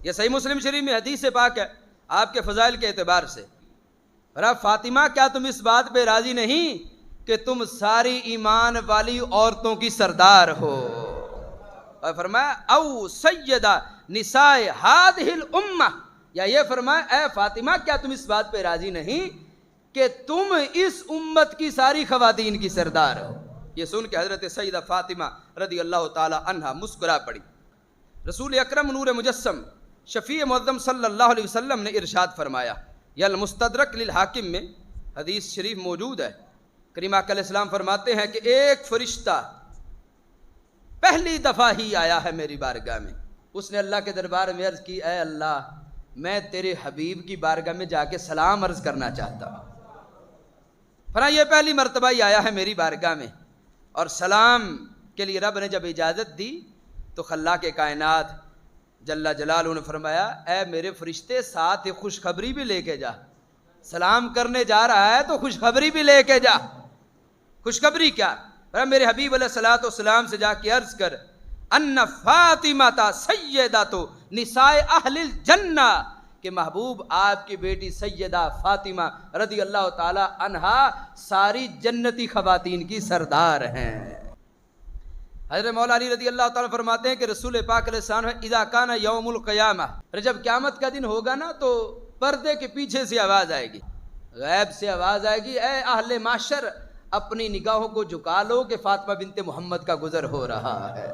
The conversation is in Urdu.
یہ صحیح مسلم شریف میں حدیث پاک ہے آپ کے فضائل کے اعتبار سے۔ فاطمہ کیا تم اس بات پہ راضی نہیں کہ تم ساری ایمان والی عورتوں کی سردار ہو؟ اور فرمایا او سیدہ نساء ہذہ الامہ، یا یہ فرمایا اے فاطمہ کیا تم اس بات پہ راضی نہیں کہ تم اس امت کی ساری خواتین کی سردار ہو؟ یہ سن کے حضرت سیدہ فاطمہ رضی اللہ تعالی عنہا مسکرا پڑی۔ رسول اکرم نور مجسم شفیع معظم صلی اللہ علیہ وسلم نے ارشاد فرمایا، یا المستدرک للحاکم میں حدیث شریف موجود ہے، کریم آقا علیہ السلام فرماتے ہیں کہ ایک فرشتہ پہلی دفعہ ہی آیا ہے میری بارگاہ میں، اس نے اللہ کے دربار میں عرض کی اے اللہ میں تیرے حبیب کی بارگاہ میں جا کے سلام عرض کرنا چاہتا ہوں۔ یہ پہلی مرتبہ ہی آیا ہے میری بارگاہ میں، اور سلام کے لیے رب نے جب اجازت دی تو خلاق کائنات جل جلالہ نے فرمایا اے میرے فرشتے ساتھ خوشخبری بھی لے کے جا، سلام کرنے جا رہا ہے تو خوشخبری بھی لے کے جا۔ خوشخبری کیا؟ میرے حبیب علیہ الصلوۃ والسلام سے جا کے عرض کر ان فاطمہ سیدۃ نساء اہل الجنہ، کہ محبوب آپ کی بیٹی سیدہ فاطمہ رضی اللہ تعالی عنہا ساری جنتی خواتین کی سردار ہیں۔ حضرت مولا علی رضی اللہ تعالیٰ فرماتے ہیں کہ رسول پاک علیہ السلام اذا کان یوم القیامہ، جب قیامت کا دن ہوگا نا تو پردے کے پیچھے سے آواز آئے گی، غیب سے آواز آئے گی اے اہل معاشر اپنی نگاہوں کو جھکا لو کہ فاطمہ بنت محمد کا گزر ہو رہا ہے۔